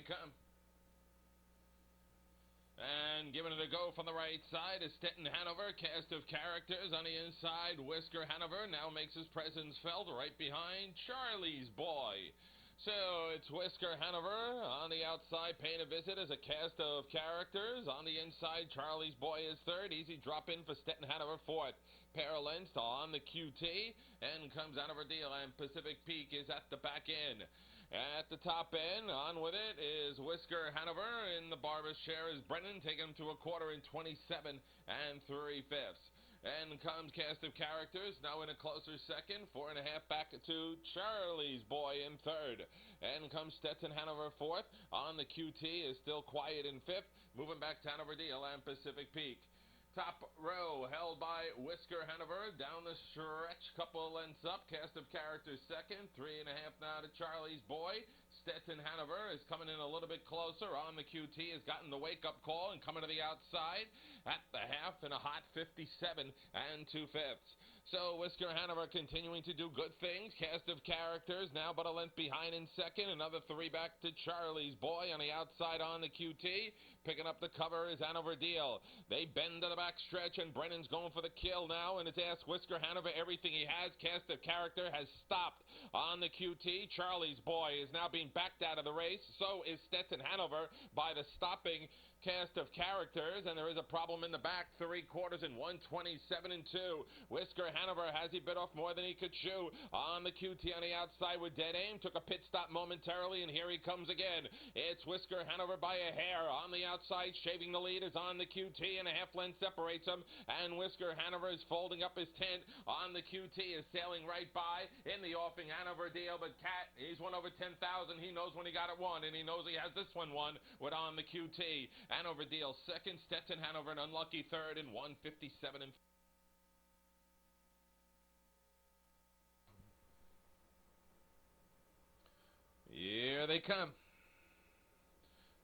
come. And giving it a go from the right side is Stetton Hanover, cast of characters on the inside. Whisker Hanover now makes his presence felt right behind Charlie's Boy. So it's Whisker Hanover on the outside, paying a visit as a cast of characters. On the inside, Charlie's Boy is third. Easy drop in for Stetton Hanover, fourth. Pair of lengths on the QT, and comes out of her deal, and Pacific Peak is at the back end. At the top end, on with it, is Whisker Hanover. In the barber's chair is Brennan, taking him to a quarter in 27 3/5. And comes cast of characters, now in a closer second, 4.5 back to Charlie's Boy in third. And comes Stetton Hanover fourth. On the QT is still quiet in fifth, moving back to Hanover Deal and Pacific Peak. Top row held by Whisker Hanover. Down the stretch, couple lengths up. Cast of characters second. 3.5 now to Charlie's Boy. Stetton Hanover is coming in a little bit closer. On the QT has gotten the wake-up call and coming to the outside at the half in a hot 57 2/5. So Whisker Hanover continuing to do good things. Cast of characters now but a length behind in second. Another 3 back to Charlie's Boy on the outside on the QT. Picking up the cover is Hanover Deal. They bend to the back stretch, and Brennan's going for the kill now, and it's asked Whisker Hanover everything he has. Cast of character has stopped on the QT. Charlie's Boy is now being backed out of the race. So is Stetton Hanover by the stopping cast of characters, and there is a problem in the back. 3/4 in 127 2. Whisker Hanover has he bit off more than he could chew. On the QT on the outside with dead aim. Took a pit stop momentarily, and here he comes again. It's Whisker Hanover by a hair. On the outside, shaving the lead is on the QT, and a half length separates him. And Whisker Hanover is folding up his tent. On the QT is sailing right by in the offing Hanover Deal. But Cat, he's won over 10,000. He knows when he got it won, and he knows he has this one won with on the QT. Hanover Deal second, Stetton Hanover an unlucky third in 157 Here they come.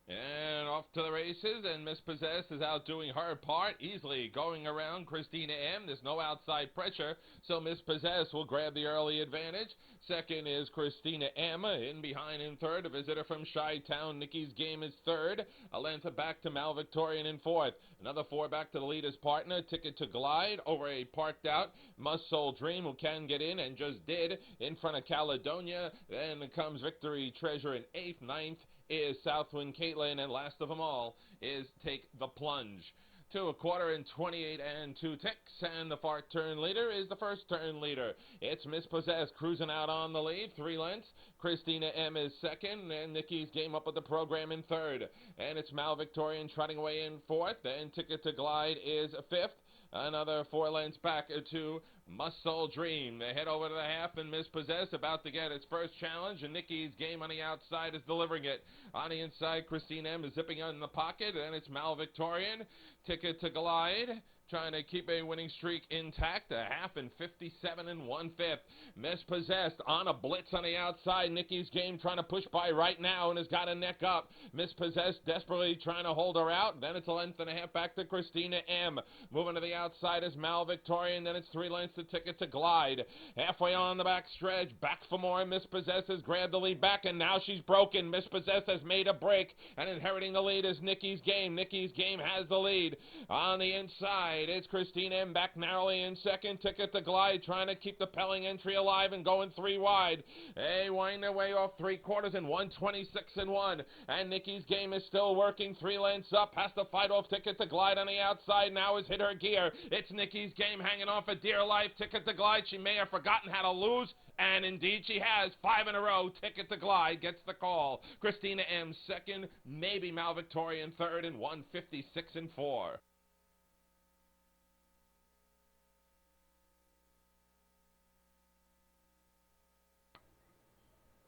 And off to the races, and Miss Possessed is out doing her part, easily going around Christina M. There's no outside pressure, so Miss Possessed will grab the early advantage. Second is Christina M. In behind in third. A visitor from Chi-Town, Nikki's Game is third. A length back to Mal Victorian in fourth. Another 4 back to the leader's partner, Ticket to Glide, over a parked out Must Soul Dream, who can get in and just did, in front of Caledonia. Then comes Victory Treasure in eighth. Ninth is Southwind Caitlin, and last of them all is Take the Plunge. To a quarter in 28 2 ticks, and the far turn leader is the first turn leader. It's Miss Possessed cruising out on the lead, 3 lengths. Christina M is second, and Nikki's Game up with the program in third. And it's Mal Victorian trotting away in fourth, and Ticket to Glide is fifth. Another 4 lengths back to Must Soul Dream. They head over to the half, and Miss Possessed about to get its first challenge, and Nikki's Game on the outside is delivering it. On the inside, Christine M is zipping in the pocket, and it's Mal Victorian. Ticket to Glide, trying to keep a winning streak intact. A half in 57 1/5. Miss Possessed on a blitz on the outside. Nikki's Game trying to push by right now and has got a neck up. Miss Possessed desperately trying to hold her out. Then it's a length and a half back to Christina M. Moving to the outside is Mal Victorian. Then it's 3 lengths to Ticket to Glide. Halfway on the back stretch. Back for more. Miss Possessed has grabbed the lead back, and now she's broken. Miss Possessed has made a break, and inheriting the lead is Nikki's Game. Nikki's Game has the lead. On the inside, it's Christine M. back narrowly in second. Ticket to Glide trying to keep the Pelling entry alive and going 3 wide. They wind their way off 3/4 in 126 1. And Nikki's Game is still working 3 lengths up. Has to fight off Ticket to Glide on the outside. Now has hit her gear. It's Nikki's Game hanging on for dear life. Ticket to Glide, she may have forgotten how to lose, and indeed she has. 5 in a row. Ticket to Glide gets the call. Christina M. second. Maybe Mal Victorian third in 156 4.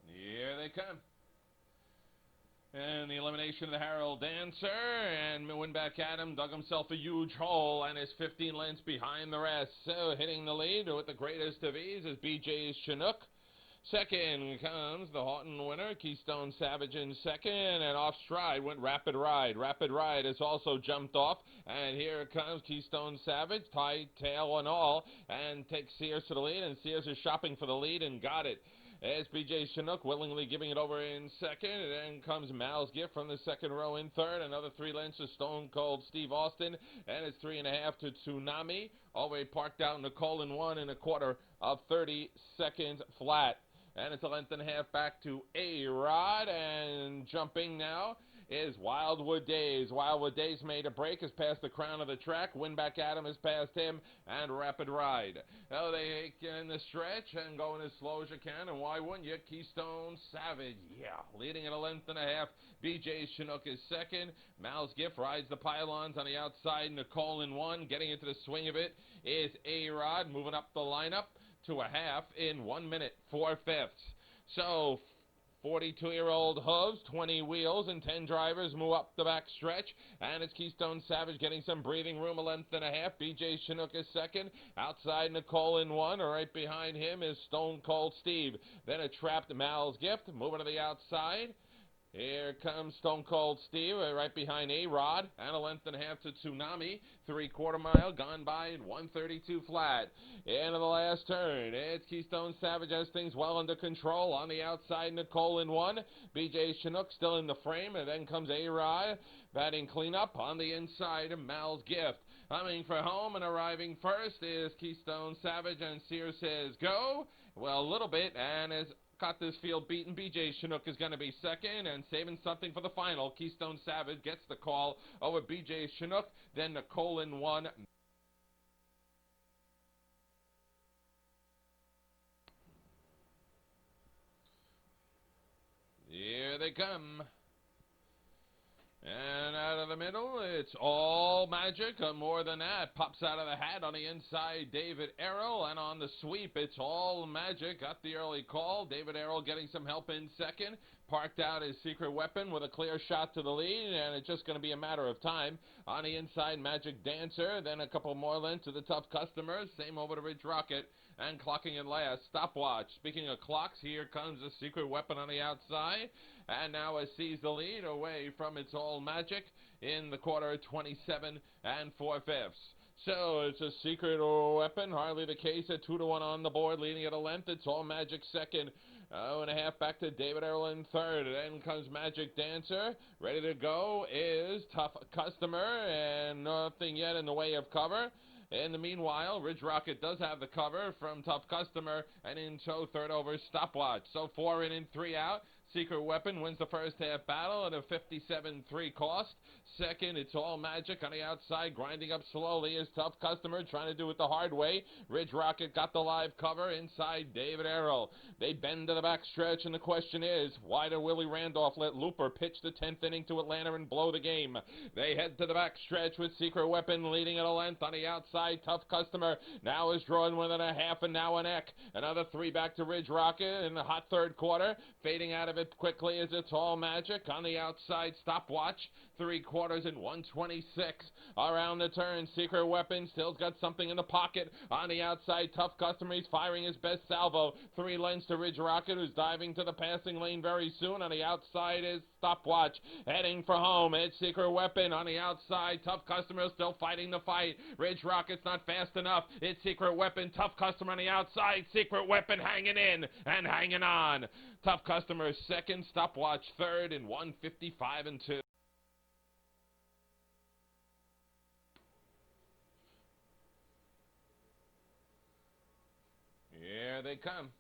Here they come. And the elimination of the Harold Dancer, and Winback Adam dug himself a huge hole and is 15 lengths behind the rest. So hitting the lead with the greatest of ease is BJ's Chinook. Second comes the Houghton winner, Keystone Savage in second, and off stride went Rapid Ride. Rapid Ride has also jumped off, and here comes Keystone Savage, tied tail and all, and takes Sears to the lead, and Sears is shopping for the lead and got it. It's B.J. Chinook willingly giving it over in second. And then comes Mal's Gift from the second row in third. Another 3 lengths to Stone Cold Steve Austin. And it's 3.5 to Tsunami. All the way parked out in the Cole in 1 1/4 of 30 seconds flat. And it's a length and a half back to A-Rod. And jumping now is Wildwood Days. Wildwood Days made a break, has passed the crown of the track. Winback Adam has passed him, and Rapid Ride. Oh, they get in the stretch and going as slow as you can, and why wouldn't you? Keystone Savage, yeah, leading at a length and a half. B.J. Chinook is second. Mal's Gift rides the pylons on the outside. Nicole in 1, getting into the swing of it is A-Rod, moving up the lineup to a half in 1 minute, 4/5. So 42-year-old hooves, 20 wheels, and 10 drivers move up the back stretch. And it's Keystone Savage getting some breathing room, a length and a half. B.J. Chinook is second. Outside, Nicole in 1. Right behind him is Stone Cold Steve. Then a trapped Mal's Gift, moving to the outside. Here comes Stone Cold Steve, right behind A-Rod, and a length and a half to Tsunami. 3/4 mile gone by in 1:32 flat. Into the last turn, it's Keystone Savage has things well under control. On the outside, Nicole in 1. B.J. Chinook still in the frame, and then comes A-Rod batting cleanup. On the inside, Mal's Gift. Coming for home and arriving first is Keystone Savage, and Sears says go. Well, a little bit, and as got this field beaten. B.J. Chinook is going to be second, and saving something for the final. Keystone Savage gets the call over B.J. Chinook, then Nicole in 1. Here they come. And out of the middle, it's All Magic. More than that, pops out of the hat on the inside, David Errol. And on the sweep, it's All Magic. Got the early call. David Errol getting some help in second. Parked out his Secret Weapon with a clear shot to the lead, and it's just going to be a matter of time. On the inside, Magic Dancer. Then a couple more lengths to the Tough Customers. Same over to Ridge Rocket. And clocking in last, Stopwatch. Speaking of clocks, here comes the Secret Weapon on the outside. And now it sees the lead away from its All Magic in the quarter, 27 4/5. So it's a Secret Weapon, hardly the case at 2-1 on the board, leading at a length. It's All Magic second. 1.5 back to David Errol in third. Then comes Magic Dancer. Ready to go is Tough Customer, and nothing yet in the way of cover. In the meanwhile, Ridge Rocket does have the cover from Tough Customer, and in tow, third over, Stopwatch. So 4 in and 3 out. Secret Weapon wins the first half battle at a 57.3 cost. Second, it's All Magic on the outside, grinding up slowly is Tough Customer, trying to do it the hard way. Ridge Rocket got the live cover inside David Errol. They bend to the back stretch, and the question is, why did Willie Randolph let Looper pitch the 10th inning to Atlanta and blow the game? They head to the back stretch with Secret Weapon leading at a length. On the outside, Tough Customer now is drawing 1.5 and now an eck. Another 3 back to Ridge Rocket in the hot third quarter. Fading out of it quickly as it's All Magic. On the outside, Stopwatch. 3/4 and 126. Around the turn, Secret Weapon still's got something in the pocket. On the outside, Tough Customer, he's firing his best salvo. 3 lengths to Ridge Rocket, who's diving to the passing lane very soon. On the outside is Stopwatch, heading for home. It's Secret Weapon on the outside. Tough Customer still fighting the fight. Ridge Rocket's not fast enough. It's Secret Weapon. Tough Customer on the outside. Secret Weapon hanging in and hanging on. Tough Customer second. Stopwatch third in 1:55 and 2. Here they come.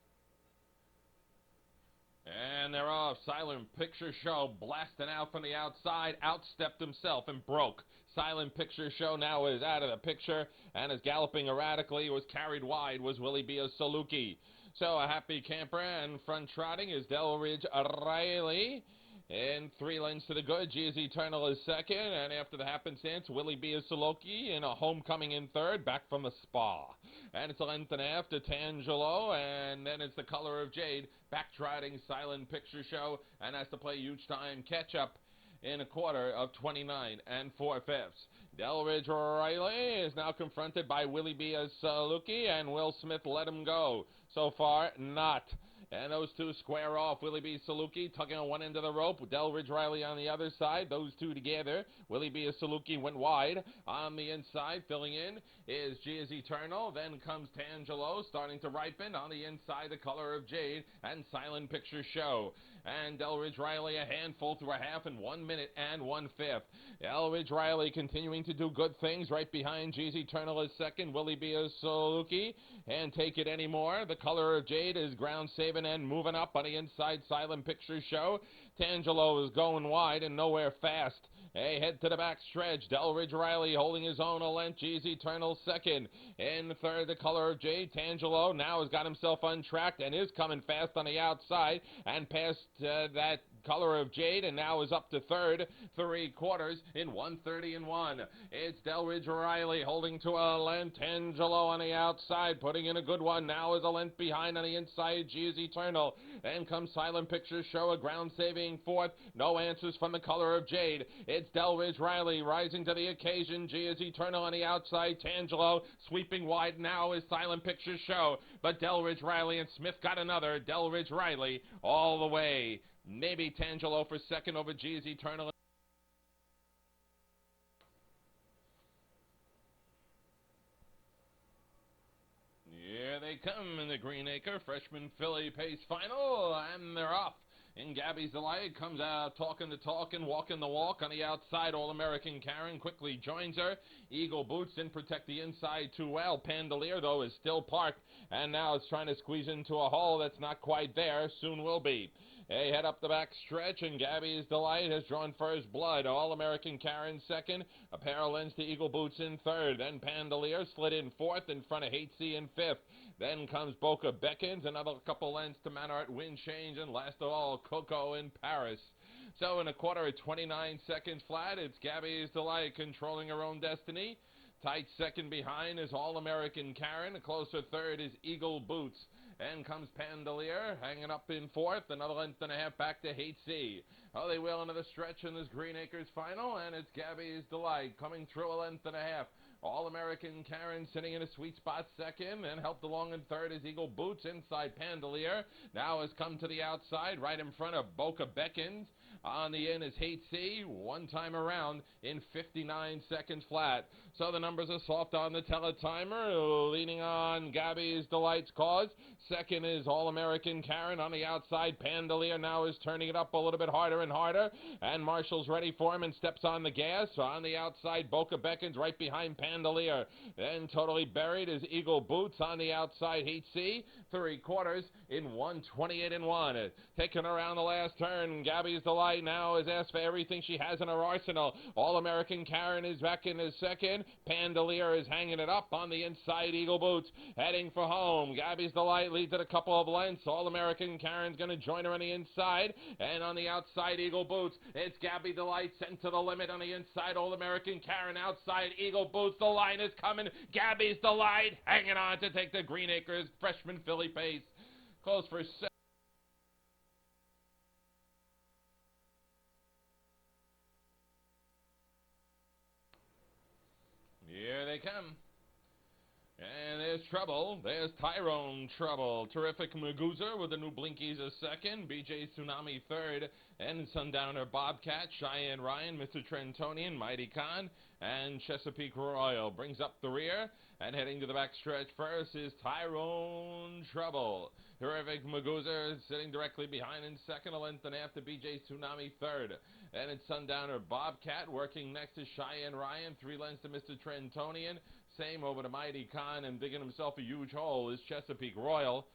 And they're off. Silent Picture Show blasting out from the outside. Outstepped himself and broke. Silent Picture Show now is out of the picture and is galloping erratically. Was carried wide was Willie B. Saluki. So a Happy Camper and front trotting is Delridge Riley. And 3 lengths to the good. G is Eternal is second. And after the happenstance, Willie B. is Saloki in a homecoming in third, back from the spa. And it's a length and a half to Tangelo. And then it's the Color of Jade, back trotting Silent Picture Show, and has to play huge time catch up in a quarter of 29 4/5. Delridge Riley is now confronted by Willie B. as Saluki, and Will Smith let him go. So far, not. and those two square off. Willie B. Saluki tugging on one end of the rope, Delridge Riley on the other side. Those two together. Willie B. Saluki went wide. On the inside, filling in, is G is Eternal. Then comes Tangelo, starting to ripen. On the inside, The Color of Jade and Silent Picture Show. And Delridge Riley a handful through a half in 1 minute and 1/5. Delridge Riley continuing to do good things right behind G's Eternal is second. Willie B. Saluki and Take It Anymore. The Color of Jade is ground saving and moving up on the inside. Silent Picture Show. Tangelo is going wide and nowhere fast. Hey, head to the back stretch. Delridge Riley holding his own a length. G's Eternal second. In third, The Color of Jade. Tangelo now has got himself untracked and is coming fast on the outside and past that Color of Jade, and now is up to third, 3/4 in 1:30-1. It's Delridge Riley holding to a length. Tangelo on the outside, putting in a good one. Now is a length behind on the inside. G is Eternal. Then comes Silent Picture Show, a ground-saving fourth. No answers from The Color of Jade. It's Delridge Riley rising to the occasion. G is Eternal on the outside. Tangelo sweeping wide now is Silent Picture Show. But Delridge Riley and Smith got another. Delridge Riley all the way. Maybe Tangelo for second over G's Eternal. Here they come in the Greenacre Freshman Filly Pace Final, and they're off. And Gabby's Delight comes out talking the talk and walking the walk. On the outside, All-American Karen quickly joins her. Eagle Boots didn't protect the inside too well. Pandelier, though, is still parked, and now it's trying to squeeze into a hole that's not quite there. Soon will be. They head up the back stretch, and Gabby's Delight has drawn first blood. All-American Karen second. A pair of lens to Eagle Boots in third. Then Pandelier slid in fourth in front of Hatesy in fifth. Then comes Boca Beckons, another couple lengths to Manor Wind Change, and last of all, Coco in Paris. So in a quarter of 29 seconds flat, it's Gabby's Delight controlling her own destiny. Tight second behind is All-American Karen. A closer third is Eagle Boots. And comes Pandelier, hanging up in fourth. Another length and a half back to Hatesy. Oh, they will into the stretch in this Greenacres final, and it's Gabby's Delight coming through a length and a half. All-American Karen sitting in a sweet spot second, and helped along in third is Eagle Boots. Inside Pandelier now has come to the outside, right in front of Boca Beckons. On the in is Hatesy, one time around in 59 seconds flat. So the numbers are soft on the teletimer, leaning on Gabby's Delight's cause. Second is All-American Karen on the outside. Pandelier now is turning it up a little bit harder and harder, and Marshall's ready for him and steps on the gas. On the outside, Boca Beckons right behind Pandelier. Then totally buried is Eagle Boots on the outside. Hatesy, 3/4 in 1:28-1. Taking around the last turn, Gabby's Delight now has asked for everything she has in her arsenal. All-American Karen is back in his second. Pandelier is hanging it up on the inside. Eagle Boots heading for home. Gabby's Delight leads at a couple of lengths. All-American Karen's going to join her on the inside. And on the outside, Eagle Boots. It's Gabby Delight sent to the limit on the inside. All-American Karen outside. Eagle Boots. The line is coming. Gabby's Delight hanging on to take the Greenacres Freshman Filly Pace. Close for second. Here they come. And there's trouble. There's Tyrone Trouble. Terrific Magoozer with the new Blinkies a second. BJ Tsunami third. And Sundowner Bobcat, Cheyenne Ryan, Mr. Trentonian, Mighty Khan, and Chesapeake Royal. Brings up the rear. And heading to the back stretch first is Tyrone Trouble. Terrific Magoozer sitting directly behind in second. A length and a half to BJ Tsunami third. And it's Sundowner Bobcat working next to Cheyenne Ryan. 3 lengths to Mr. Trentonian. Same over to Mighty Khan, and digging himself a huge hole is Chesapeake Royal.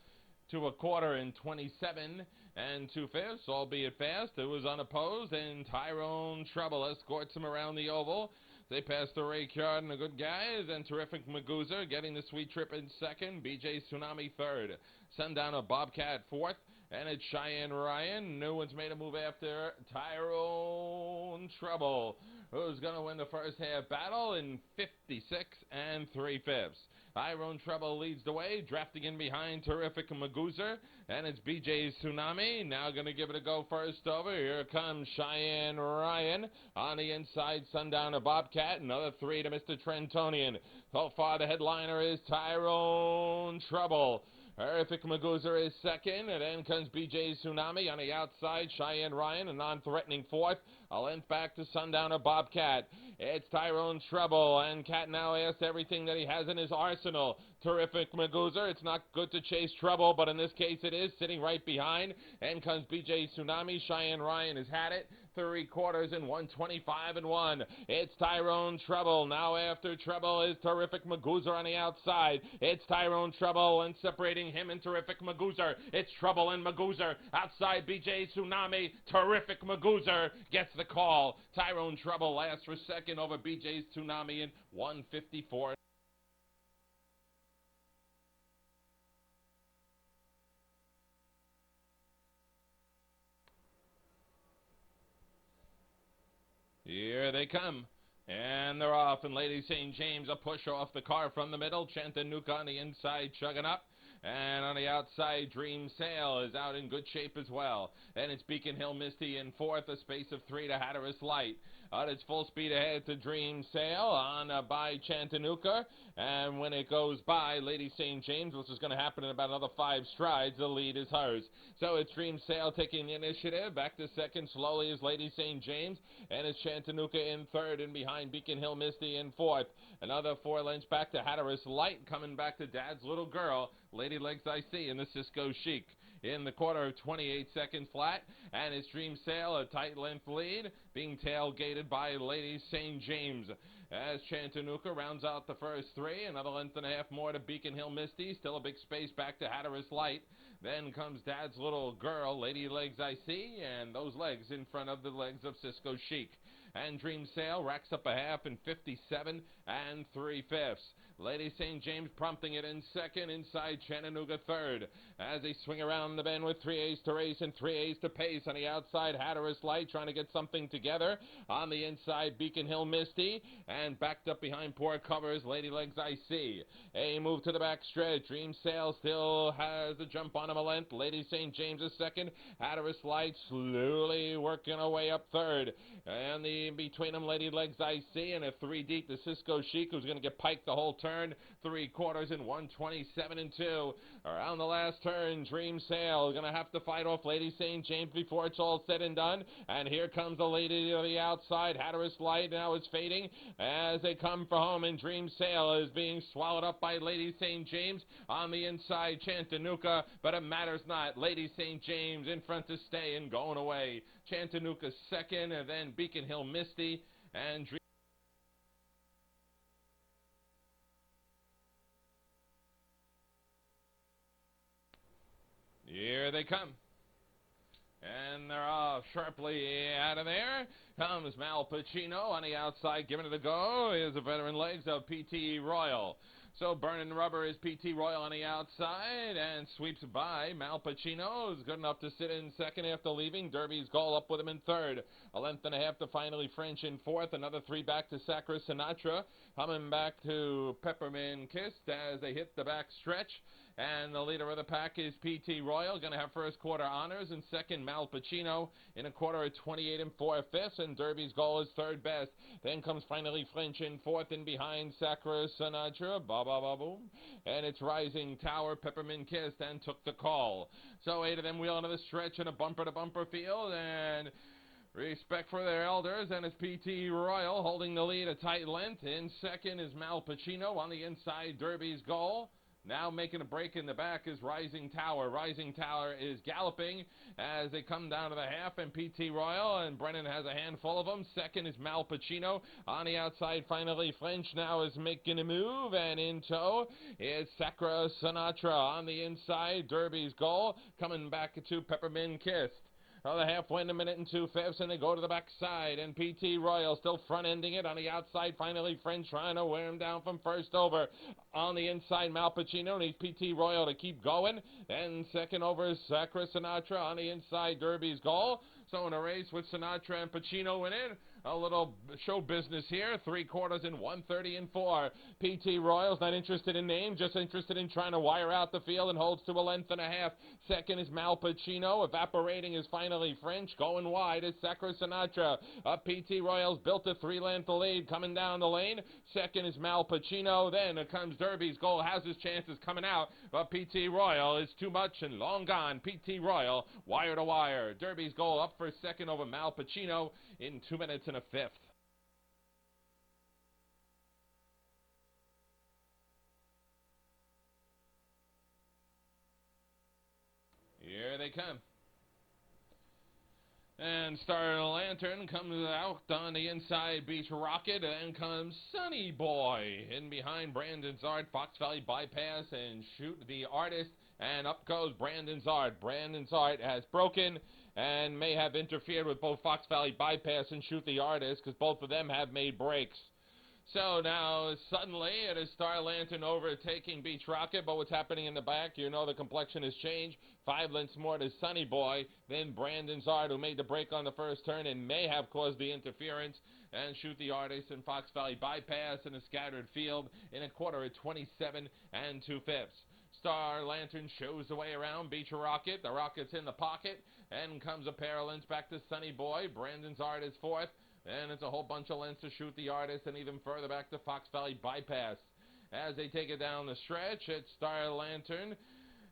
To a quarter in 27 2/5, albeit fast. It was unopposed, and Tyrone Trouble escorts him around the oval. They pass the Raycard and the good guys, and Terrific Magoozer getting the sweet trip in second. BJ Tsunami third. Sundowner Bobcat fourth. And it's Cheyenne Ryan. No one's made a move after Tyrone Trouble, who's going to win the first half battle in 56 3/5. Tyrone Trouble leads the way, drafting in behind Terrific Magoozer, and it's BJ Tsunami. Now going to give it a go first over. Here comes Cheyenne Ryan. On the inside, Sundowner Bobcat. Another 3 to Mr. Trentonian. So far, the headliner is Tyrone Trouble. Terrific Magoozer is second, and then comes BJ Tsunami on the outside. Cheyenne Ryan, a non-threatening fourth. A length back to Sundowner Bobcat. It's Tyrone Trouble, and Cat now asks everything that he has in his arsenal. Terrific Magoozer. It's not good to chase Trouble, but in this case it is, sitting right behind. And comes BJ Tsunami. Cheyenne Ryan has had it. 3/4 and 125 and 1. It's Tyrone Trouble. Now after Trouble is Terrific Magoozer on the outside. It's Tyrone Trouble, and separating him and Terrific Magoozer. It's Trouble and Magoozer. Outside BJ Tsunami. Terrific Magoozer gets the call. Tyrone Trouble lasts for second over BJ Tsunami in 154. Here they come. And they're off, and Lady St. James a push off the car from the middle. Chattanooga on the inside chugging up. And on the outside, Dream Sail is out in good shape as well. And it's Beacon Hill Misty in fourth, a space of 3 to Hatteras Light. It's full speed ahead to Dream Sail on by Chattanooga. And when it goes by Lady St. James, which is going to happen in about another 5 strides, the lead is hers. So it's Dream Sail taking the initiative. Back to second slowly is Lady St. James. And it's Chattanooga in third, and behind Beacon Hill Misty in fourth. Another 4 lengths back to Hatteras Light, coming back to Dad's Little Girl, Lady Legs I See in the Cisco Chic. In the quarter of 28 seconds flat, and it's Dream Sail, a tight length lead, being tailgated by Lady St. James. As Chattanooga rounds out the first 3, another length and a half more to Beacon Hill Misty, still a big space back to Hatteras Light. Then comes Dad's Little Girl, Lady Legs I See, and those legs in front of the legs of Cisco Chic. And Dream Sail racks up a half in 57 3/5. Lady St. James prompting it in second, inside Chattanooga third. As they swing around the bend with 3 A's to race and 3 A's to pace. On the outside, Hatteras Light trying to get something together. On the inside, Beacon Hill Misty. And backed up behind Poor Covers, Lady Legs I See. A move to the back stretch. Dream Sail still has the jump on him a length. Lady St. James is second. Hatteras Light slowly working her way up third. And between them, Lady Legs I See, and a 3 deep to Cisco Chic, who's going to get piked the whole turn. 3/4 and 127 and 2. Around the last turn, Dream Sail going to have to fight off Lady St. James before it's all said and done. And here comes the lady to the outside. Hatteras Light now is fading as they come for home, and Dream Sail is being swallowed up by Lady St. James on the inside, Chattanooga, but it matters not. Lady St. James in front to stay and going away. Chattanooga second, and then Beacon Hill Misty, and here they come. And they're off sharply out of there. Comes Mal Pacino on the outside, giving it a go. Is the veteran legs of P.T. Royal. So Burning Rubber is P.T. Royal on the outside and sweeps by. Mal Pacino is good enough to sit in second after leaving. Derby's Goal up with him in third. A length and a half to finally French in fourth. Another 3 back to Sacra Sinatra. Coming back to Peppermint Kiss as they hit the back stretch. And the leader of the pack is P.T. Royal, going to have first quarter honors, and second Mal Pacino in a quarter of 28 4/5, and Derby's Goal is third best. Then comes finally French in fourth, and behind Sacra Sinatra, ba-ba-ba-boom, and it's Rising Tower, Peppermint Kiss, and Took the Call. So 8 of them wheel into the stretch in a bumper-to-bumper field, and respect for their elders, and it's P.T. Royal holding the lead a tight length. In second is Mal Pacino. On the inside, Derby's Goal. Now making a break in the back is Rising Tower. Rising Tower is galloping as they come down to the half, and P.T. Royal, and Brennan has a handful of them. Second is Mal Pacino. On the outside, finally, French now is making a move, and in tow is Sacra Sinatra. On the inside, Derby's Goal. Coming back to Peppermint Kiss. The half win, 1 minute and 2/5, and they go to the backside, and P.T. Royal still front-ending it. On the outside, finally, French trying to wear him down from first over. On the inside, Mal Pacino needs P.T. Royal to keep going. Then second over is Sacra Sinatra. On the inside, Derby's Goal. So in a race with Sinatra and Pacino in it, A little show business here. 3/4 in 130 and 4. PT Royals not interested in name, just interested in trying to wire out the field and holds to a length and a half. Second is Mal Pacino. Evaporating is finally French. Going wide is Sacra Sinatra. PT Royals built a 3-length lead coming down the lane. Second is Mal Pacino. Then comes Derby's goal. Has his chances coming out. But PT Royal is too much and long gone. PT Royal wire to wire. Derby's goal up for second over Mal Pacino in 2 minutes and a fifth. Here they come. And Star Lantern comes out on the inside Beach Rocket, and comes Sunny Boy in behind Brandon Zard. Fox Valley bypass and shoot the artist, and up goes Brandon Zard. Brandon Zard has broken and may have interfered with both Fox Valley bypass and shoot the artist, because both of them have made breaks. So now, suddenly, it is Star Lantern overtaking Beach Rocket, but what's happening in the back, you know the complexion has changed. 5 lengths more to Sunny Boy, then Brandon Zard, who made the break on the first turn and may have caused the interference, and shoot the artist in Fox Valley bypass in a scattered field in 1/4 at 27 2/5. Star Lantern shows the way around Beach Rocket. The Rocket's in the pocket, and comes a pair of lengths back to Sunny Boy. Brandon Zard is fourth. And it's a whole bunch of lengths to shoot the artist, and even further back to Fox Valley bypass. As they take it down the stretch, it's Star Lantern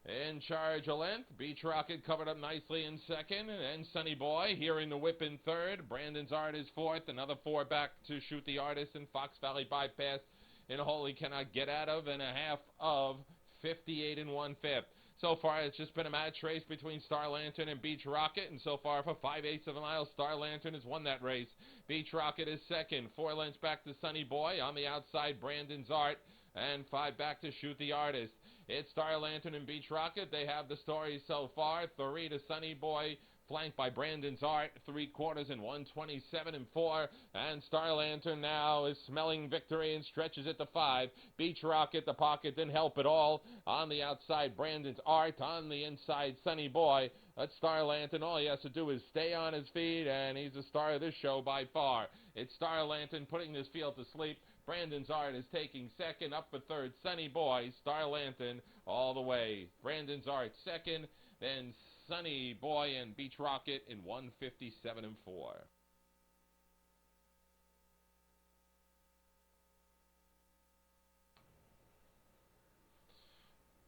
in charge a length. Beach Rocket covered up nicely in second, and Sunny Boy hearing the whip in third. Brandon Zard is fourth. Another 4 back to shoot the artist in Fox Valley bypass in a hole he cannot get out of, and a half of 58 1/5. So far, it's just been a match race between Star Lantern and Beach Rocket, and so far, for 5/8 of a mile, Star Lantern has won that race. Beach Rocket is second, 4 lengths back to Sunny Boy. On the outside, Brandon Zart, and 5 back to shoot the artist. It's Star Lantern and Beach Rocket. They have the story so far. 3 to Sunny Boy, flanked by Brandon Zart, 3/4 in 127 4. And Star Lantern now is smelling victory and stretches it to 5. Beach Rocket, the pocket didn't help at all. On the outside, Brandon's Art. On the inside, Sunny Boy. That's Star Lantern. All he has to do is stay on his feet, and he's the star of this show by far. It's Star Lantern putting this field to sleep. Brandon's Art is taking second. Up for third, Sunny Boy. Star Lantern all the way. Brandon's Art second, then Sunny Boy and Beach Rocket in 157 4.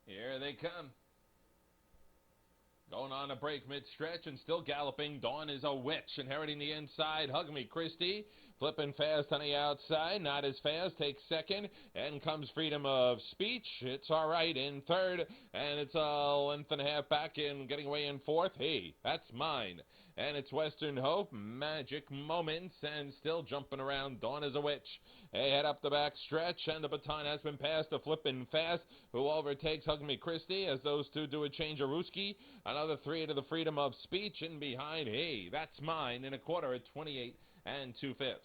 Here they come. Going on a break mid-stretch and still galloping. Dawn is a witch, inheriting the inside. Hug Me Christie, flipping fast on the outside. Not as fast, takes second. And comes Freedom of Speech. It's all right in third. And it's a length and a half back in, getting away in fourth. Hey, that's mine. And it's Western Hope, Magic Moments, and still jumping around. Dawn is a Witch. They head up the back stretch, and the baton has been passed to Flippin' Fast, who overtakes Hug Me Christie as those two do a change of Ruski. Another 3 to the Freedom of Speech. In behind, hey, that's mine, in 1/4 at 28 2/5.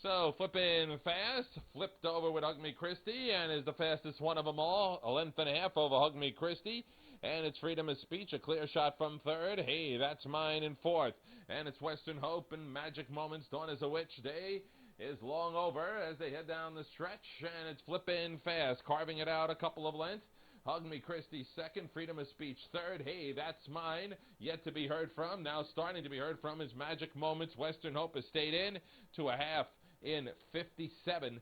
So, Flippin' Fast, flipped over with Hug Me Christie, and is the fastest one of them all. A length and a half over Hug Me Christie. And it's Freedom of Speech, a clear shot from third. Hey, that's mine in fourth. And it's Western Hope and Magic Moments. Dawn is a Witch. Day is long over as they head down the stretch. And it's Flippin' Fast, carving it out a couple of lengths. Hug Me Christie second, Freedom of Speech third. Hey, that's mine, yet to be heard from. Now starting to be heard from is Magic Moments. Western Hope has stayed in to a half in 57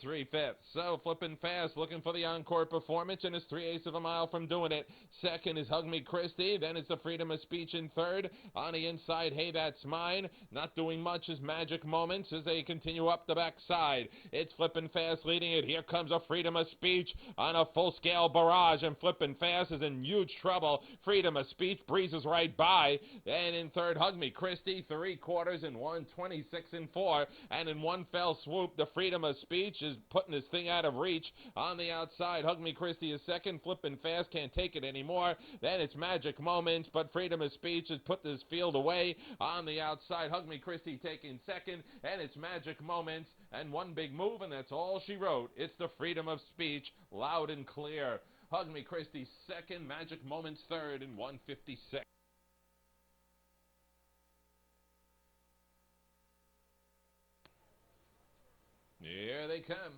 3/5. So, Flippin' Fast, looking for the encore performance, and is 3/8 of a mile from doing it. Second is Hug Me Christie, then it's the Freedom of Speech in third. On the inside, Hey, That's Mine. Not doing much is Magic Moments as they continue up the backside. It's Flippin' Fast leading it. Here comes a Freedom of Speech on a full-scale barrage, and Flippin' Fast is in huge trouble. Freedom of Speech breezes right by. And in third, Hug Me Christie, 3/4 in 126 4. And in one fell swoop, the Freedom of Speech is putting this thing out of reach. On the outside, Hug Me Christie is second. Flippin' Fast can't take it anymore. Then it's Magic Moments, but Freedom of Speech has put this field away. On the outside, Hug Me Christie taking second, and it's Magic Moments, and one big move, and that's all she wrote. It's the Freedom of Speech, loud and clear. Hug Me Christie second, Magic Moments third in 156. they come.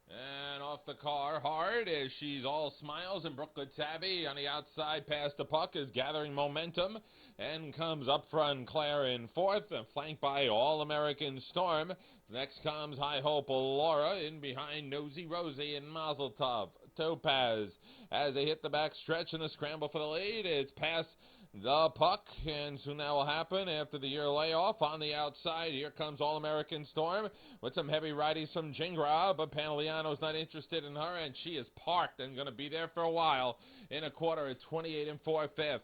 And off the car hard as she's all smiles, and Brooklyn Tabby on the outside past the puck is gathering momentum and comes up front Claire in fourth, flanked by All-American Storm. Next comes High Hope Laura, in behind Nosy Rosie and Mazel Tov Topaz. As they hit the back stretch in the scramble for the lead, it's past the puck, and soon that will happen after the year layoff. On the outside, here comes All-American Storm with some heavy righties from Jingra, but Panagliano's not interested in her, and she is parked and going to be there for a while in a quarter at 28 4/5.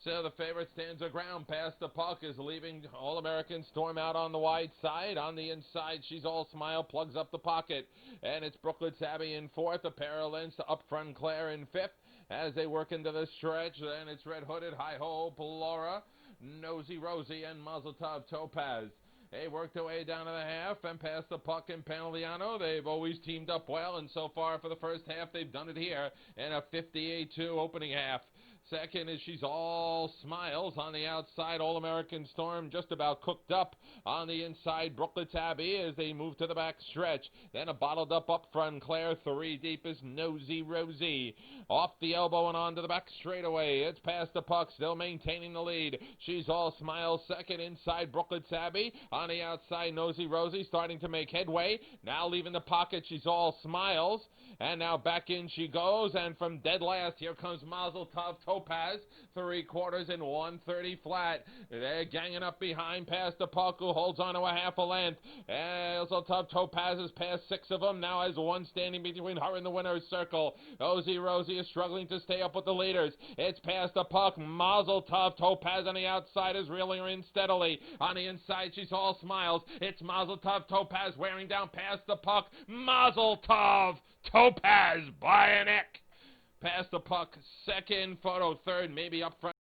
So the favorite stands her ground past the puck, is leaving All-American Storm out on the wide side. On the inside, she's all smile, plugs up the pocket, and it's Brooklyn Tabby in fourth, a pair of lengths to up front Claire in fifth. As they work into the stretch, then it's Red Hooded, High Hope, Laura, Nosy Rosie, and Mazel Tov Topaz. They work their way down to the half and past the puck and Panagliano. They've always teamed up well, and so far for the first half, they've done it here in a 58-2 opening half. Second is She's All Smiles. On the outside, All-American Storm just about cooked up. On the inside, Brooklyn Tabby as they move to the back stretch. Then a bottled up front Claire. Three deep is Nosy Rosie. Off the elbow and onto the back straightaway. It's past the puck, still maintaining the lead. She's All Smiles second. Inside, Brooklyn Tabby. On the outside, Nosy Rosie starting to make headway. Now leaving the pocket, She's All Smiles. And now back in she goes, and from dead last, here comes Mazel Tov Topaz, 3/4 and 130 flat. They're ganging up behind past the puck, who holds on to a half a length. Mazel Tov Topaz has passed 6 of them, now has one standing between her and the winner's circle. Nosy Rosie is struggling to stay up with the leaders. It's past the puck. Mazel Tov Topaz on the outside is reeling her in steadily. On the inside, She's All Smiles. It's Mazel Tov Topaz wearing down past the puck. Mazel Tov Topaz by a neck. Past the puck, second, photo third, maybe up front.